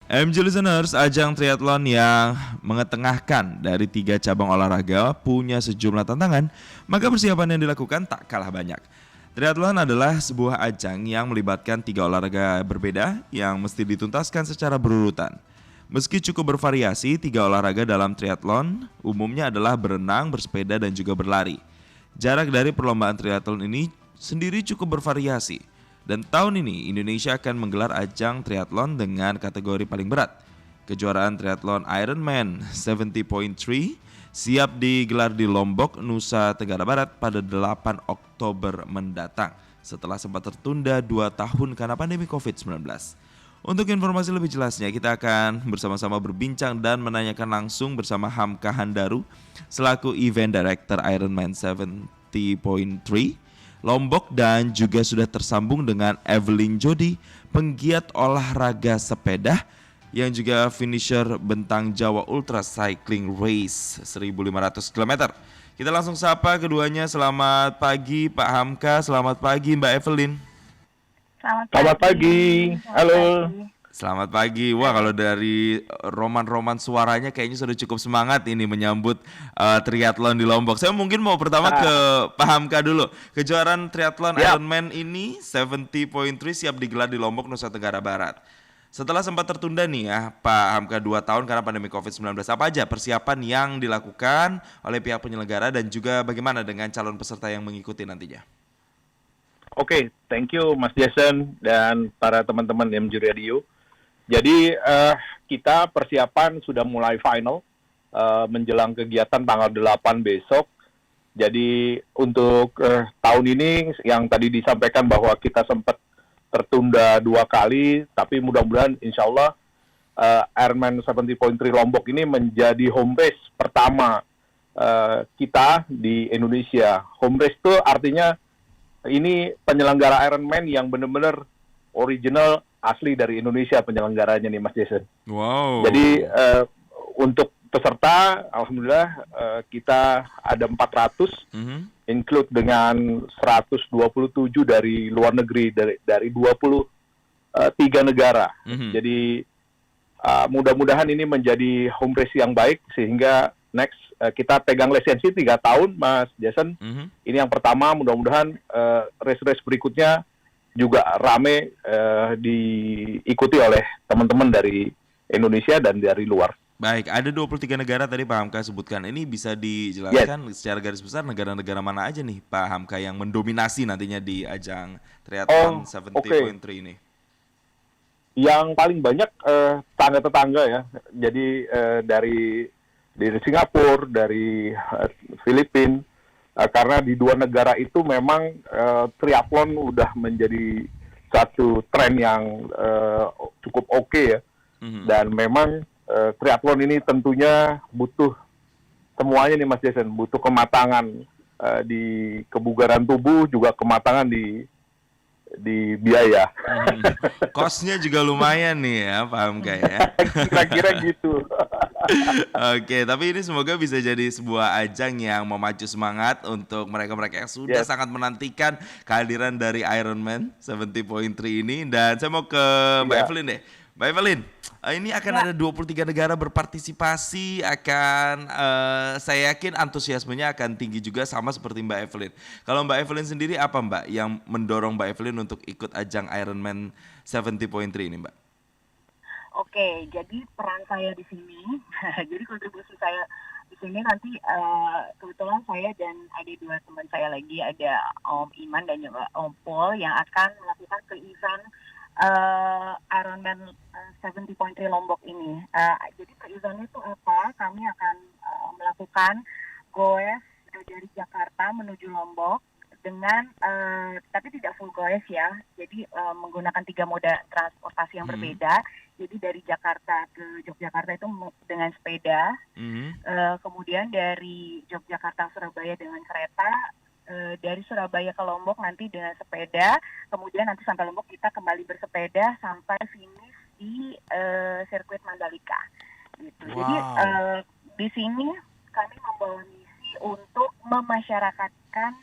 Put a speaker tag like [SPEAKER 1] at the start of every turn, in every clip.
[SPEAKER 1] MG Listeners, ajang triathlon yang mengetengahkan dari 3 cabang olahraga punya sejumlah tantangan, maka persiapan yang dilakukan tak kalah banyak. Triathlon adalah sebuah ajang yang melibatkan 3 olahraga berbeda yang mesti dituntaskan secara berurutan. Meski cukup bervariasi, 3 olahraga dalam triathlon umumnya adalah berenang, bersepeda, dan juga berlari. Jarak dari perlombaan triathlon ini sendiri cukup bervariasi. Dan tahun ini Indonesia akan menggelar ajang triathlon dengan kategori paling berat. Kejuaraan triathlon Ironman 70.3 siap digelar di Lombok, Nusa Tenggara Barat pada 8 Oktober mendatang setelah sempat tertunda 2 tahun karena pandemi COVID-19. Untuk informasi lebih jelasnya kita akan bersama-sama berbincang dan menanyakan langsung bersama Hamka Handaru selaku Event Director Ironman 70.3 Lombok, dan juga sudah tersambung dengan Evelyn Jody, penggiat olahraga sepeda yang juga finisher Bentang Jawa Ultra Cycling Race 1.500 km. Kita langsung sapa keduanya. Selamat pagi Pak Hamka, selamat pagi Mbak Evelyn.
[SPEAKER 2] Selamat pagi. Halo.
[SPEAKER 1] Selamat pagi. Wah, kalau dari roman-roman suaranya kayaknya sudah cukup semangat ini menyambut triathlon di Lombok. Saya mungkin mau pertama ke Pak Hamka dulu. Kejuaraan triathlon Ironman ini 70.3 siap digelar di Lombok, Nusa Tenggara Barat. Setelah sempat tertunda nih ya Pak Hamka 2 tahun karena pandemi COVID-19, apa aja persiapan yang dilakukan oleh pihak penyelenggara dan juga bagaimana dengan calon peserta yang mengikuti nantinya?
[SPEAKER 2] Oke, thank you Mas Jason dan para teman-teman MG Radio. Jadi kita persiapan sudah mulai final menjelang kegiatan tanggal 8 besok. Jadi untuk tahun ini yang tadi disampaikan bahwa kita sempat tertunda 2 kali, tapi mudah-mudahan insya Allah Ironman 70.3 Lombok ini menjadi home race pertama kita di Indonesia. Home race itu artinya ini penyelenggara Ironman yang benar-benar original asli dari Indonesia penyelenggaranya nih Mas Jason.
[SPEAKER 1] Wow.
[SPEAKER 2] Jadi untuk peserta, alhamdulillah kita ada 400, include dengan 127 dari luar negeri dari 23 negara. Jadi mudah-mudahan ini menjadi home race yang baik sehingga next kita pegang lisensi 3 tahun Mas Jason. Ini yang pertama, mudah-mudahan race-race berikutnya juga rame diikuti oleh teman-teman dari Indonesia dan dari luar.
[SPEAKER 1] Baik, ada 23 negara tadi Pak Hamka sebutkan. Ini bisa dijelaskan secara garis besar negara-negara mana aja nih Pak Hamka yang mendominasi nantinya di ajang triathlon 70.3 ini?
[SPEAKER 2] Yang paling banyak tetangga-tetangga ya. Jadi dari Singapura, dari Filipina, karena di 2 negara itu memang triathlon udah menjadi satu tren yang cukup oke ya. Dan memang triathlon ini tentunya butuh semuanya nih Mas Jason, butuh kematangan di kebugaran tubuh, juga kematangan di biaya.
[SPEAKER 1] Kosnya juga lumayan nih ya, paham gak ya?
[SPEAKER 2] Kira-kira gitu.
[SPEAKER 1] Oke, tapi ini semoga bisa jadi sebuah ajang yang memacu semangat untuk mereka-mereka yang sudah sangat menantikan kehadiran dari Ironman 70.3 ini. Dan saya mau ke Mbak Evelyn deh. Mbak Evelyn, ini akan ada 23 negara berpartisipasi, saya yakin antusiasmenya akan tinggi juga sama seperti Mbak Evelyn. Kalau Mbak Evelyn sendiri apa Mbak yang mendorong Mbak Evelyn untuk ikut ajang Ironman 70.3 ini Mbak?
[SPEAKER 3] Oke, jadi peran saya di sini, jadi kontribusi saya di sini nanti kebetulan saya dan ada 2 teman saya lagi, ada Om Iman dan juga Om Paul yang akan melakukan ke-event Ironman 70.3 Lombok ini. Jadi ke-event itu apa? Kami akan melakukan goes dari Jakarta menuju Lombok dengan tapi tidak full goes ya. Jadi menggunakan 3 moda transportasi yang berbeda. Jadi dari Jakarta ke Yogyakarta itu dengan sepeda. Kemudian dari Yogyakarta Surabaya dengan kereta. Dari Surabaya ke Lombok nanti dengan sepeda, kemudian nanti sampai Lombok kita kembali bersepeda sampai finish di sirkuit Mandalika. Gitu. Wow. Jadi di sini kami membawa misi untuk memasyarakatkan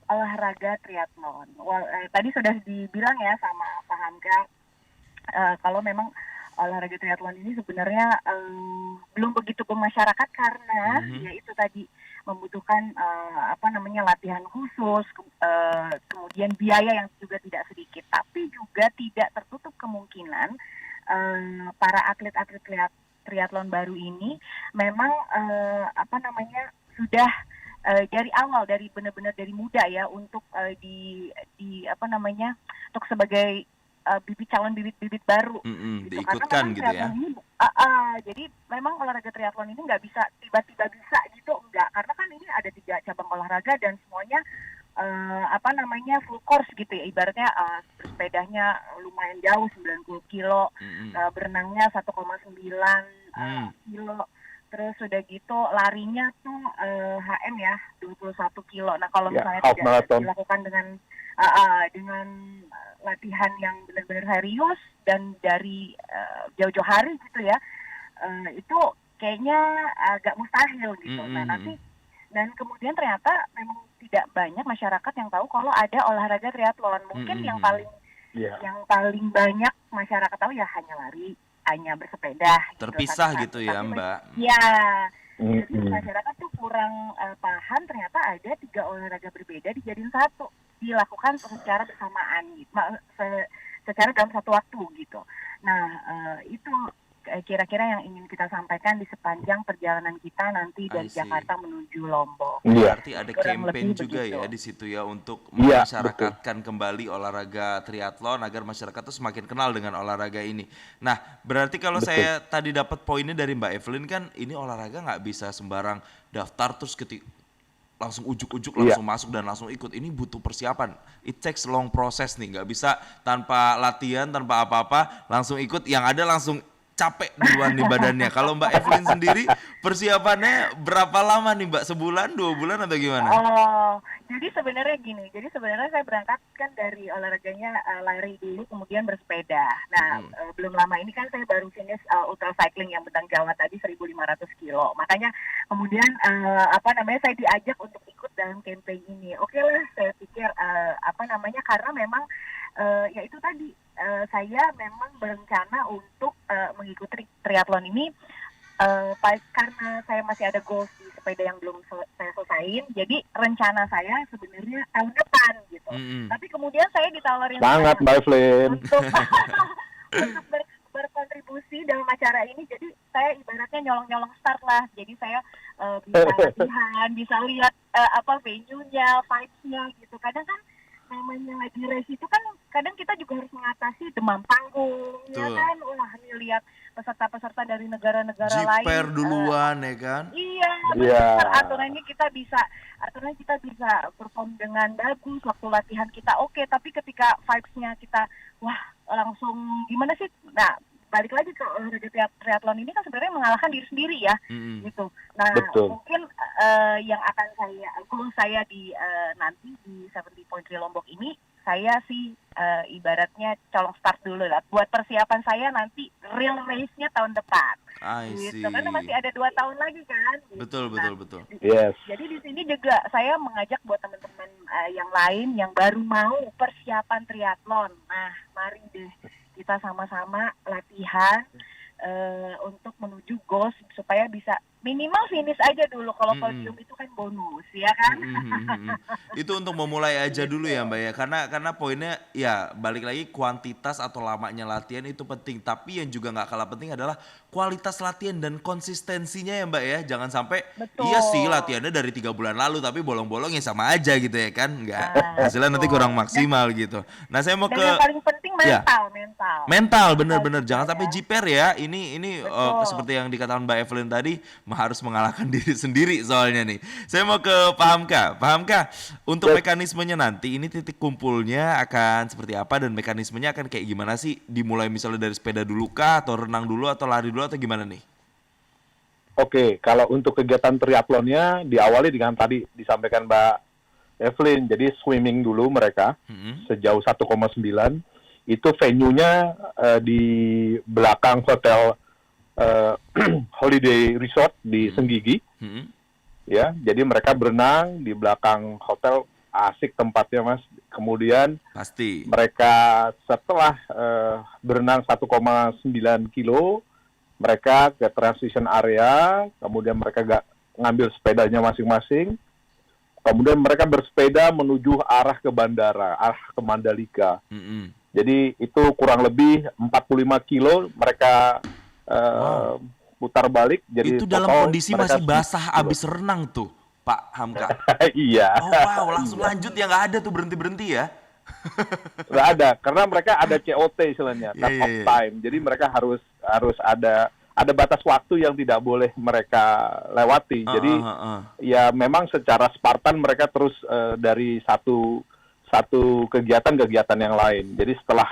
[SPEAKER 3] olahraga triathlon. Tadi sudah dibilang ya sama Pak Hamka, kalau memang olahraga triathlon ini sebenarnya belum begitu ke masyarakat karena ya itu tadi membutuhkan latihan khusus, kemudian biaya yang juga tidak sedikit. Tapi juga tidak tertutup kemungkinan para atlet-atlet triathlon baru ini memang sudah dari awal, dari benar-benar dari muda ya untuk untuk sebagai calon bibit-bibit baru gitu.
[SPEAKER 1] Diikutkan gitu ya.
[SPEAKER 3] Ini, jadi memang olahraga triathlon ini nggak bisa tiba-tiba bisa gitu, enggak, karena kan ini ada 3 cabang olahraga dan semuanya full course gitu ya, ibaratnya bersepedanya lumayan jauh 90 kilo, berenangnya 1,9 kilo, terus sudah gitu larinya tuh HM ya 21 kilo. Nah kalau misalnya tidak dilakukan dengan latihan yang benar-benar serius dan dari jauh-jauh hari gitu ya, itu kayaknya agak mustahil gitu. Nah nanti dan kemudian ternyata memang tidak banyak masyarakat yang tahu kalau ada olahraga triathlon. Mungkin yang paling banyak masyarakat tahu ya hanya lari, hanya bersepeda.
[SPEAKER 1] Terpisah gitu ya Mbak.
[SPEAKER 3] Ya, jadi masyarakat tuh kurang paham ternyata ada 3 olahraga berbeda dijadiin satu, dilakukan secara bersamaan, secara dalam satu waktu gitu. Nah, itu kira-kira yang ingin kita sampaikan di sepanjang perjalanan kita nanti dari Jakarta menuju Lombok.
[SPEAKER 1] Berarti ada campaign juga begitu ya di situ ya untuk memasyarakatkan kembali olahraga triathlon agar masyarakat tuh semakin kenal dengan olahraga ini. Nah, berarti kalau saya tadi dapat poinnya dari Mbak Evelyn kan ini olahraga nggak bisa sembarang daftar terus langsung ujuk-ujuk langsung masuk dan langsung ikut. Ini butuh persiapan. It takes long process nih, nggak bisa tanpa latihan, tanpa apa-apa langsung ikut, yang ada langsung capek duluan nih badannya. Kalau Mbak Evelyn sendiri persiapannya berapa lama nih Mbak? Sebulan, 2 bulan atau gimana?
[SPEAKER 3] Jadi sebenarnya gini. Jadi sebenarnya saya berangkat kan dari olahraganya lari dulu, kemudian bersepeda. Nah, belum lama ini kan saya baru finish ultra cycling yang Bentang Jawa tadi 1.500 kilo. Makanya kemudian saya diajak untuk ikut dalam campaign ini. Oke lah, saya pikir karena memang ya itu tadi saya memang berencana untuk mengikuti triathlon ini karena saya masih ada goals di sepeda yang belum saya selesaiin. Jadi rencana saya sebenarnya tahun depan gitu. Tapi kemudian saya ditawarin
[SPEAKER 2] banget Mbak Evelyn
[SPEAKER 3] untuk berkontribusi dalam acara ini. Jadi saya ibaratnya nyolong-nyolong start lah. Jadi saya bisa latihan, bisa lihat venue-nya, vibes-nya gitu. Kadang kan namanya lagi race itu kan kadang kita juga harus mengatasi demam panggung, ya kan? Wah, lihat peserta-peserta dari negara-negara lain.
[SPEAKER 1] Jiper duluan ya kan?
[SPEAKER 3] Iya, benar. Aturannya kita bisa perform dengan bagus waktu latihan kita oke, tapi ketika vibes-nya kita wah langsung gimana sih? Nah, balik lagi ke olahraga triathlon ini kan sebenarnya mengalahkan diri sendiri ya, gitu. Nah, mungkin yang akan saya di nanti di 70.3 Lombok ini, saya sih ibaratnya colong start dulu lah buat persiapan saya nanti real race-nya tahun depan. Gitu. Karena masih ada 2 tahun lagi kan. Gitu.
[SPEAKER 1] Betul.
[SPEAKER 3] Yes. Jadi di sini juga saya mengajak buat teman-teman yang lain yang baru mau persiapan triathlon. Nah, mari deh kita sama-sama latihan untuk menuju goals supaya bisa minimal finish aja dulu. Kalau podium itu kan bonus, ya kan?
[SPEAKER 1] Itu untuk memulai aja dulu ya Mbak ya, karena poinnya ya balik lagi kuantitas atau lamanya latihan itu penting, tapi yang juga nggak kalah penting adalah kualitas latihan dan konsistensinya ya Mbak ya. Jangan sampai iya sih latihannya dari 3 bulan lalu tapi bolong-bolong ya sama aja gitu ya kan, nggak hasilnya nanti kurang maksimal gitu. Nah saya mau
[SPEAKER 3] yang paling penting
[SPEAKER 1] mental bener-bener jangan sampai jiper ya. Ini seperti yang dikatakan Mbak Evelyn tadi, harus mengalahkan diri sendiri soalnya nih. Saya mau ke Pak Hamka, untuk mekanismenya nanti ini titik kumpulnya akan seperti apa dan mekanismenya akan kayak gimana sih? Dimulai misalnya dari sepeda dulu kah, atau renang dulu, atau lari dulu, atau gimana nih?
[SPEAKER 2] Oke, kalau untuk kegiatan triathlonnya diawali dengan tadi disampaikan Mbak Evelyn, jadi swimming dulu mereka sejauh 1,9, itu venue-nya di belakang hotel Holiday Resort di Senggigi, ya. Jadi mereka berenang di belakang hotel, asik tempatnya Mas. Kemudian
[SPEAKER 1] Pasti.
[SPEAKER 2] mereka setelah berenang 1,9 kilo, mereka ke transition area, kemudian mereka ngambil sepedanya masing-masing, kemudian mereka bersepeda menuju arah ke bandara, arah ke Mandalika.
[SPEAKER 1] Mm-mm.
[SPEAKER 2] Jadi itu kurang lebih 45 kilo mereka putar balik. Jadi
[SPEAKER 1] Itu dalam
[SPEAKER 2] total
[SPEAKER 1] kondisi
[SPEAKER 2] mereka
[SPEAKER 1] masih basah
[SPEAKER 2] 10 kilo.
[SPEAKER 1] abis renang tuh, Pak Hamka.
[SPEAKER 2] Iya.
[SPEAKER 1] Oh wow, langsung
[SPEAKER 2] Iya.
[SPEAKER 1] lanjut ya, nggak ada tuh berhenti-berhenti ya?
[SPEAKER 2] Nggak ada, karena mereka ada COT istilahnya,
[SPEAKER 1] Iya,
[SPEAKER 2] cut
[SPEAKER 1] iya,
[SPEAKER 2] off
[SPEAKER 1] iya.
[SPEAKER 2] time. Jadi mereka harus ada batas waktu yang tidak boleh mereka lewati. Jadi ya memang secara Spartan mereka terus dari satu kegiatan yang lain. Jadi setelah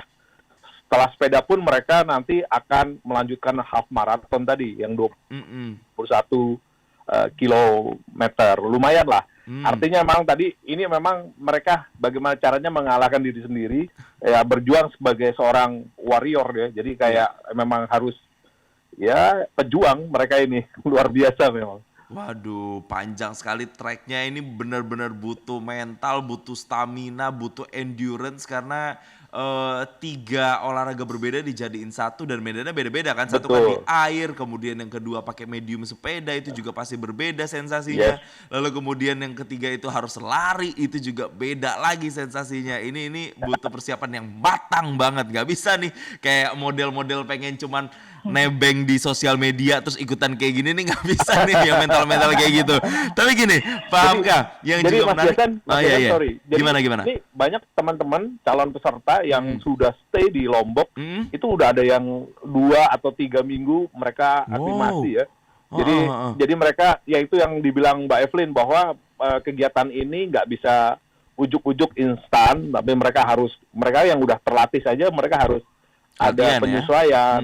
[SPEAKER 2] sepeda pun mereka nanti akan melanjutkan half marathon tadi yang 21 kilometer. Lumayan lah. Artinya memang tadi ini memang mereka bagaimana caranya mengalahkan diri sendiri, ya berjuang sebagai seorang warrior ya. Jadi kayak memang harus ya pejuang mereka ini luar biasa memang.
[SPEAKER 1] Waduh, panjang sekali treknya ini, benar-benar butuh mental, butuh stamina, butuh endurance karena 3 olahraga berbeda dijadiin satu dan medannya beda-beda kan. Satu kan di
[SPEAKER 2] Betul.
[SPEAKER 1] air, kemudian yang kedua pakai medium sepeda, itu juga pasti berbeda sensasinya.
[SPEAKER 2] Yes.
[SPEAKER 1] Lalu kemudian yang ketiga itu harus lari, itu juga beda lagi sensasinya. Ini butuh persiapan yang matang banget, nggak bisa nih kayak model-model pengen cuman nebeng di sosial media terus ikutan kayak gini nih, nggak bisa nih yang mental-mental kayak gitu. Tapi gini, paham kah? Yang
[SPEAKER 2] Jadi
[SPEAKER 1] juga
[SPEAKER 2] Mas
[SPEAKER 1] menarik.
[SPEAKER 2] Jason, sorry. Jadi
[SPEAKER 1] Gimana?
[SPEAKER 2] ini banyak teman-teman calon peserta yang sudah stay di Lombok, itu udah ada yang 2 atau 3 minggu mereka aklimasi ya. Jadi mereka, ya itu yang dibilang Mbak Evelyn bahwa kegiatan ini nggak bisa ujuk-ujuk instan, tapi mereka yang udah terlatih saja mereka harus
[SPEAKER 1] Latihan,
[SPEAKER 2] ada penyesuaian.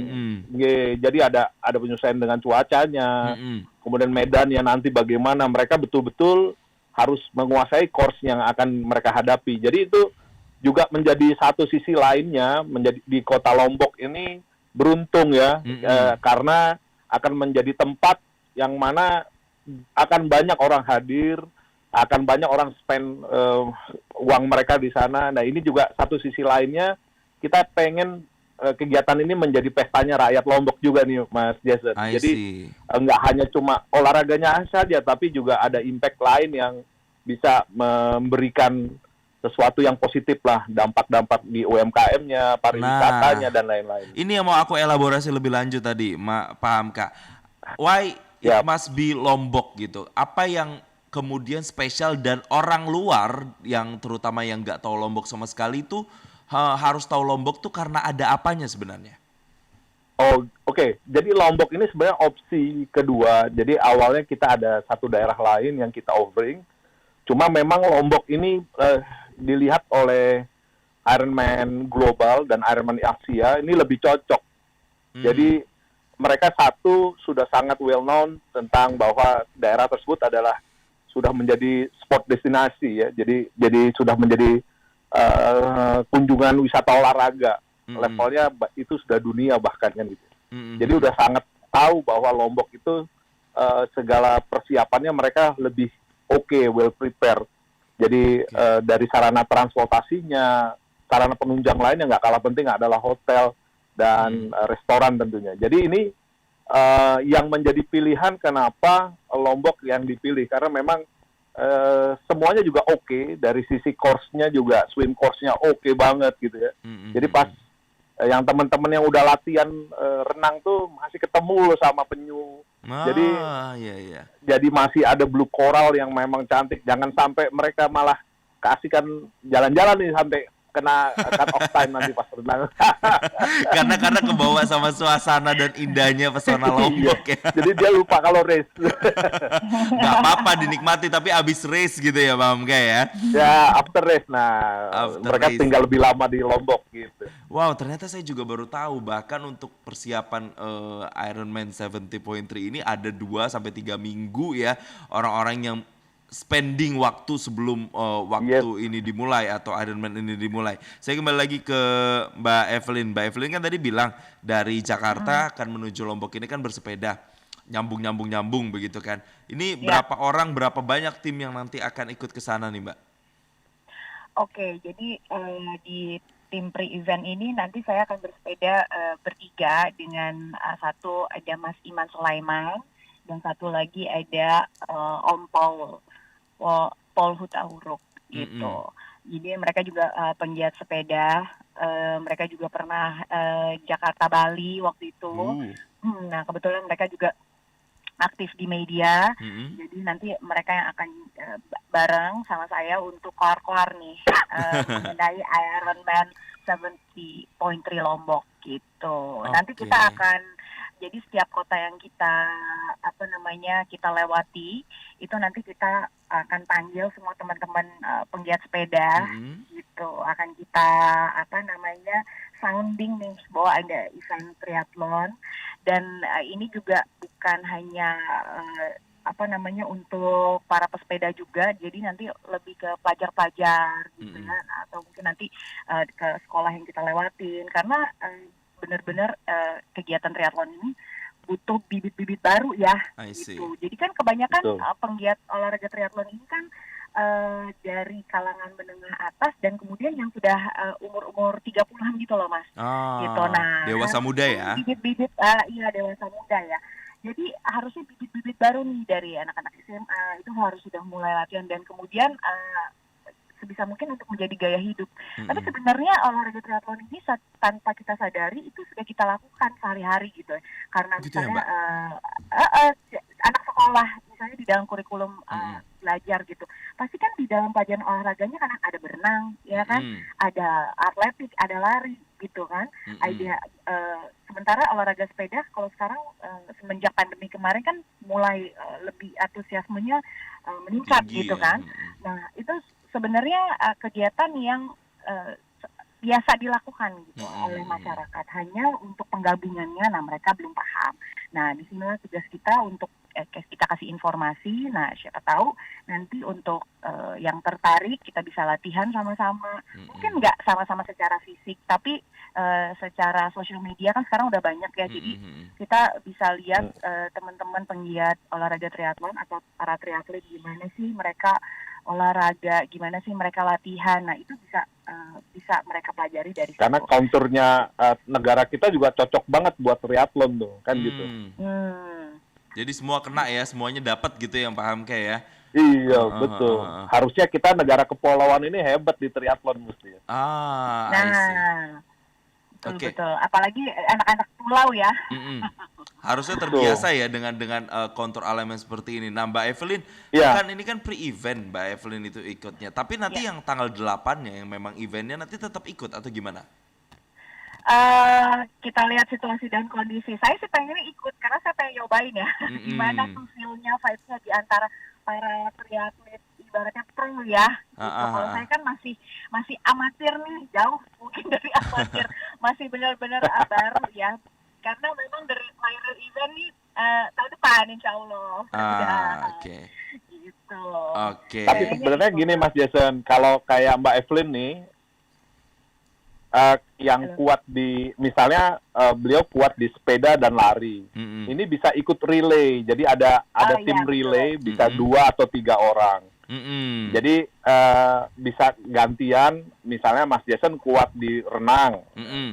[SPEAKER 1] ya?
[SPEAKER 2] Jadi ada penyesuaian dengan cuacanya, kemudian medannya nanti bagaimana. Mereka betul-betul harus menguasai course yang akan mereka hadapi. Jadi itu juga menjadi satu sisi lainnya, menjadi di kota Lombok ini beruntung ya, karena akan menjadi tempat yang mana akan banyak orang hadir, akan banyak orang spend uang mereka di sana. Nah ini juga satu sisi lainnya, kita pengen kegiatan ini menjadi pestanya rakyat Lombok juga nih Mas Jason. Jadi nggak hanya cuma olahraganya saja, tapi juga ada impact lain yang bisa memberikan sesuatu yang positif lah, dampak-dampak di UMKM-nya, pariwisatanya, dan lain-lain.
[SPEAKER 1] Ini yang mau aku elaborasi lebih lanjut tadi, paham Kak. Why it must be Lombok gitu? Apa yang kemudian spesial dan orang luar yang terutama yang nggak tahu Lombok sama sekali itu harus tahu Lombok tuh karena ada apanya sebenarnya?
[SPEAKER 2] Oh, oke. Jadi Lombok ini sebenarnya opsi kedua. Jadi awalnya kita ada satu daerah lain yang kita offering. Cuma memang Lombok ini dilihat oleh Ironman Global dan Ironman Asia ini lebih cocok. Jadi mereka sudah sangat well known tentang bahwa daerah tersebut adalah sudah menjadi sport destinasi ya. Jadi sudah menjadi kunjungan wisata olahraga. Levelnya itu sudah dunia bahkan kan gitu. Jadi udah sangat tahu bahwa Lombok itu segala persiapannya mereka lebih well prepared. Jadi dari sarana transportasinya, sarana penunjang lainnya nggak kalah penting adalah hotel dan restoran tentunya. Jadi ini yang menjadi pilihan kenapa Lombok yang dipilih, karena memang semuanya juga dari sisi course-nya juga, swim course-nya banget gitu ya. Jadi pas yang teman-teman yang udah latihan renang tuh masih ketemu loh sama penyu. Jadi masih ada blue coral yang memang cantik. Jangan sampai mereka malah keasikan jalan-jalan nih sampai kena cut off time nanti pas renang.
[SPEAKER 1] karena kebawa sama suasana dan indahnya pesona Lombok ya.
[SPEAKER 2] Jadi dia lupa kalau race.
[SPEAKER 1] Gak apa-apa dinikmati, tapi abis race gitu ya Pak Hamka ya.
[SPEAKER 2] Ya after race. Mereka tinggal lebih lama di Lombok gitu.
[SPEAKER 1] Wow, ternyata saya juga baru tahu bahkan untuk persiapan Ironman 70.3 ini ada 2-3 minggu ya orang-orang yang spending waktu sebelum waktu ini dimulai atau Ironman ini dimulai. Saya kembali lagi ke Mbak Evelyn. Mbak Evelyn kan tadi bilang dari Jakarta akan menuju Lombok ini kan bersepeda. Nyambung begitu kan. Ini berapa orang, berapa banyak tim yang nanti akan ikut ke sana nih Mbak?
[SPEAKER 3] Oke, jadi di tim pre-event ini nanti saya akan bersepeda bertiga dengan satu ada Mas Iman Sulaiman dan satu lagi ada Om Paul Hutauruk gitu. Jadi mereka juga penggiat sepeda, mereka juga pernah Jakarta Bali waktu itu. Nah kebetulan mereka juga aktif di media, jadi nanti mereka yang akan bareng sama saya untuk koar-koar nih mengenai Ironman 70.3 Lombok gitu. Nanti kita akan, jadi setiap kota yang kita kita lewati itu nanti kita akan panggil semua teman-teman penggiat sepeda gitu, akan kita sounding nih bahwa ada event triathlon. Dan ini juga bukan hanya untuk para pesepeda juga, jadi nanti lebih ke pelajar-pelajar gitu ya, atau mungkin nanti ke sekolah yang kita lewatin, karena benar-benar kegiatan triathlon ini butuh bibit-bibit baru ya gitu. Jadi kan kebanyakan penggiat olahraga triathlon ini kan dari kalangan menengah atas dan kemudian yang sudah umur-umur 30-an gitu loh Mas. Gitu. Nah,
[SPEAKER 1] dewasa muda ya.
[SPEAKER 3] Bibit-bibit dewasa muda ya. Jadi harusnya bibit-bibit baru nih dari anak-anak SMA itu harus sudah mulai latihan dan kemudian sebisa mungkin untuk menjadi gaya hidup. Tapi sebenarnya olahraga triathlon ini tanpa kita sadari itu sudah kita lakukan sehari-hari gitu. Karena
[SPEAKER 1] gitu
[SPEAKER 3] misalnya
[SPEAKER 1] ya,
[SPEAKER 3] anak sekolah misalnya di dalam kurikulum belajar gitu, pasti kan di dalam pelajaran olahraganya kan ada berenang, ya kan, ada atletik, ada lari gitu kan, ada sementara olahraga sepeda kalau sekarang semenjak pandemi kemarin kan mulai lebih antusiasmenya meningkat gitu kan. Nah itu sebenarnya kegiatan yang biasa dilakukan gitu oleh masyarakat, hanya untuk penggabungannya, nah mereka belum paham. Nah di sini tugas kita untuk kita kasih informasi, nah siapa tahu nanti untuk yang tertarik kita bisa latihan sama-sama, mungkin nggak sama-sama secara fisik, tapi secara sosial media kan sekarang udah banyak ya, jadi kita bisa lihat teman-teman penggiat olahraga triathlon atau para triatlet gimana sih mereka olahraga, gimana sih mereka latihan. Nah itu bisa mereka pelajari dari situ.
[SPEAKER 2] Karena konturnya negara kita juga cocok banget buat triathlon tuh, kan gitu.
[SPEAKER 1] Jadi semua kena ya, semuanya dapat gitu yang paham kayak ya.
[SPEAKER 2] Iya, betul. Harusnya kita negara kepulauan ini hebat di triathlon mesti.
[SPEAKER 3] Betul. Apalagi anak-anak pulau ya.
[SPEAKER 1] Harusnya terbiasa ya dengan kontur elemen seperti ini. Nah Mbak Evelyn, kan ini kan pre-event Mbak Evelyn itu ikutnya. Tapi nanti yang tanggal 8-nya yang memang eventnya nanti tetap ikut atau gimana?
[SPEAKER 3] Kita lihat situasi dan kondisi. Saya sih pengennya ikut karena saya pengen nyobain ya. Gimana tuh feel-nya, vibes-nya di antara para triatlet ibaratnya pro ya. Gitu. Kalau saya kan masih amatir nih, jauh mungkin dari amatir. Masih benar-benar baru ya. Karena memang dari viral event nih tahun depan insya Allah.
[SPEAKER 1] Oke.
[SPEAKER 3] Gitu.
[SPEAKER 1] Oke.
[SPEAKER 2] Tapi sebenarnya gini Mas Jason, kalau kayak Mbak Evelyn nih, yang kuat di, misalnya beliau kuat di sepeda dan lari, ini bisa ikut relay. Jadi ada tim relay, bisa 2 atau 3 orang. Jadi bisa gantian, misalnya Mas Jason kuat di renang,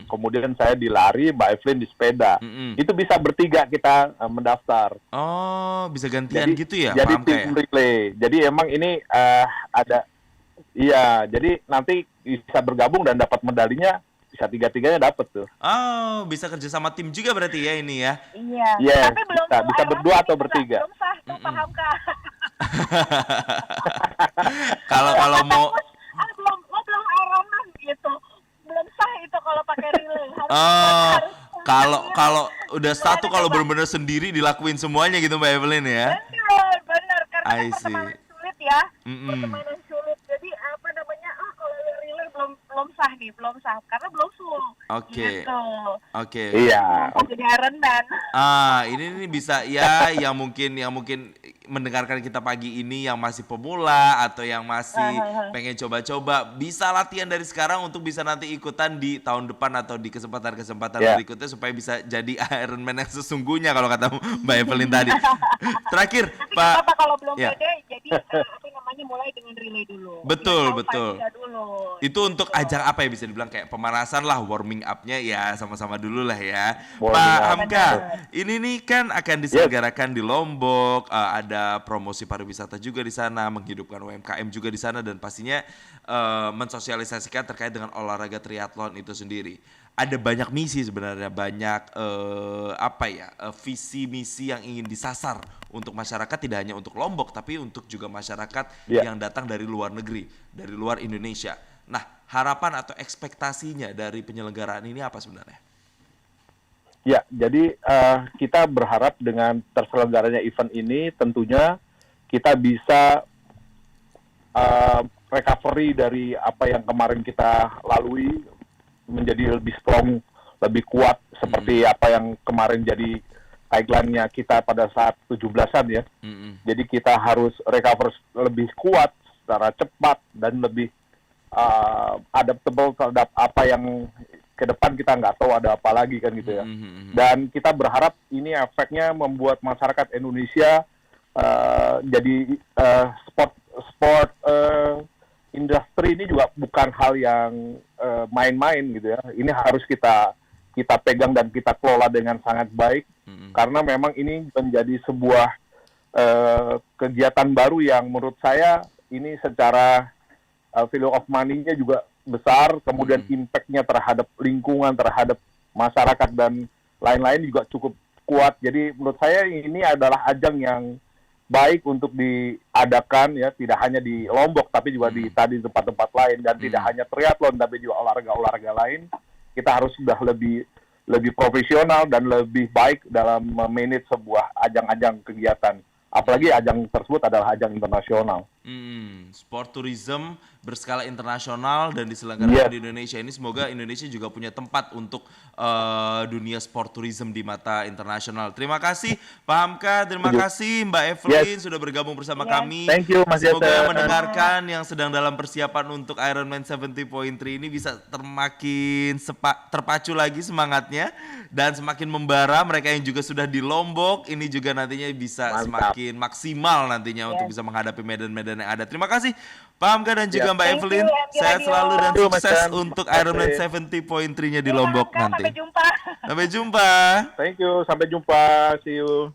[SPEAKER 2] kemudian saya di lari, Mbak Evelyn di sepeda. Itu bisa bertiga kita mendaftar.
[SPEAKER 1] Oh, bisa gantian gitu ya?
[SPEAKER 2] Jadi
[SPEAKER 1] paham
[SPEAKER 2] tim relay. Jadi emang ini ada, iya, jadi nanti bisa bergabung dan dapat medalinya, bisa 3-3-nya dapat tuh.
[SPEAKER 1] Oh, bisa kerja sama tim juga berarti ya ini ya?
[SPEAKER 3] Iya,
[SPEAKER 2] yes,
[SPEAKER 3] tapi belum
[SPEAKER 2] bisa berdua atau bertiga.
[SPEAKER 3] Belum sah tuh, paham Kak?
[SPEAKER 1] Kalau mau
[SPEAKER 3] belum Ironman gitu, belum sah itu kalau pakai relay.
[SPEAKER 1] Kalau udah satu, kalau benar-benar sendiri dilakuin semuanya gitu Mbak Evelyn ya?
[SPEAKER 3] Benar, karena pertemanan sulit ya, pertemanan sulit. Jadi kalau relay belum sah karena belum full.
[SPEAKER 1] Oke.
[SPEAKER 2] Iya.
[SPEAKER 3] Jadi Ironman.
[SPEAKER 1] Ini bisa ya yang mungkin mendengarkan kita pagi ini yang masih pemula atau yang masih pengen coba-coba, bisa latihan dari sekarang untuk bisa nanti ikutan di tahun depan atau di kesempatan-kesempatan berikutnya supaya bisa jadi Ironman yang sesungguhnya kalau kata Mbak Evelyn tadi. Terakhir,
[SPEAKER 3] tapi
[SPEAKER 1] Pak.
[SPEAKER 3] Kalau belum pede, jadi mulai dengan relay dulu.
[SPEAKER 1] Betul.
[SPEAKER 3] Dulu betul.
[SPEAKER 1] Itu untuk ajang apa ya, bisa dibilang kayak pemanasan lah, warming up-nya ya sama-sama dulu lah ya.
[SPEAKER 2] Warming
[SPEAKER 1] Pak
[SPEAKER 2] up.
[SPEAKER 1] Hamka,
[SPEAKER 3] Benar.
[SPEAKER 1] ini nih kan akan diselenggarakan di Lombok, ada promosi pariwisata juga di sana, menghidupkan UMKM juga di sana, dan pastinya mensosialisasikan terkait dengan olahraga triathlon itu sendiri. Ada banyak misi sebenarnya, banyak visi misi yang ingin disasar untuk masyarakat, tidak hanya untuk Lombok tapi untuk juga masyarakat
[SPEAKER 2] Ya.
[SPEAKER 1] yang datang dari luar negeri, dari luar Indonesia. Nah, harapan atau ekspektasinya dari penyelenggaraan ini apa sebenarnya?
[SPEAKER 2] Ya, jadi kita berharap dengan terselenggaranya event ini tentunya kita bisa recovery dari apa yang kemarin kita lalui, menjadi lebih strong, lebih kuat seperti apa yang kemarin jadi tagline-nya kita pada saat 17-an ya. Jadi kita harus recover lebih kuat secara cepat dan lebih adaptable terhadap apa yang ke depan kita nggak tahu ada apa lagi kan gitu ya. Dan kita berharap ini efeknya membuat masyarakat Indonesia jadi sport industri ini juga bukan hal yang main-main gitu ya. Ini harus kita pegang dan kita kelola dengan sangat baik karena memang ini menjadi sebuah kegiatan baru yang menurut saya ini secara value of money-nya juga besar, kemudian impact-nya terhadap lingkungan, terhadap masyarakat dan lain-lain juga cukup kuat. Jadi menurut saya ini adalah ajang yang baik untuk diadakan ya, tidak hanya di Lombok tapi juga di tempat-tempat lain, dan tidak hanya triathlon tapi juga olahraga-olahraga lain. Kita harus sudah lebih profesional dan lebih baik dalam memanage sebuah ajang-ajang kegiatan. Apalagi ajang tersebut adalah ajang internasional.
[SPEAKER 1] Sport tourism berskala internasional dan diselenggarakan di Indonesia ini, semoga Indonesia juga punya tempat untuk dunia sport tourism di mata internasional. Terima kasih Pak Hamka, terima kasih Mbak Evelyn sudah bergabung bersama kami.
[SPEAKER 2] Thank you, Mas
[SPEAKER 1] Semoga yang
[SPEAKER 2] Jason.
[SPEAKER 1] mendengarkan yang sedang dalam persiapan untuk Ironman 70.3 ini bisa semakin terpacu lagi semangatnya dan semakin membara. Mereka yang juga sudah di Lombok ini juga nantinya bisa semakin maksimal nantinya untuk bisa menghadapi medan-medan yang ada. Terima kasih Pak Hamka dan juga Mbak
[SPEAKER 3] Thank you,
[SPEAKER 1] Evelyn.
[SPEAKER 3] MJ
[SPEAKER 1] Sehat
[SPEAKER 3] Radio.
[SPEAKER 1] selalu dan
[SPEAKER 2] Thank you, Mas
[SPEAKER 1] sukses
[SPEAKER 2] Sam.
[SPEAKER 1] untuk
[SPEAKER 2] Terima
[SPEAKER 1] Ironman
[SPEAKER 2] kasih.
[SPEAKER 1] 70.3-nya di
[SPEAKER 3] Terima
[SPEAKER 1] Lombok
[SPEAKER 3] kasih,
[SPEAKER 1] nanti.
[SPEAKER 3] Sampai jumpa.
[SPEAKER 1] Sampai jumpa.
[SPEAKER 2] Thank you, sampai jumpa, see you.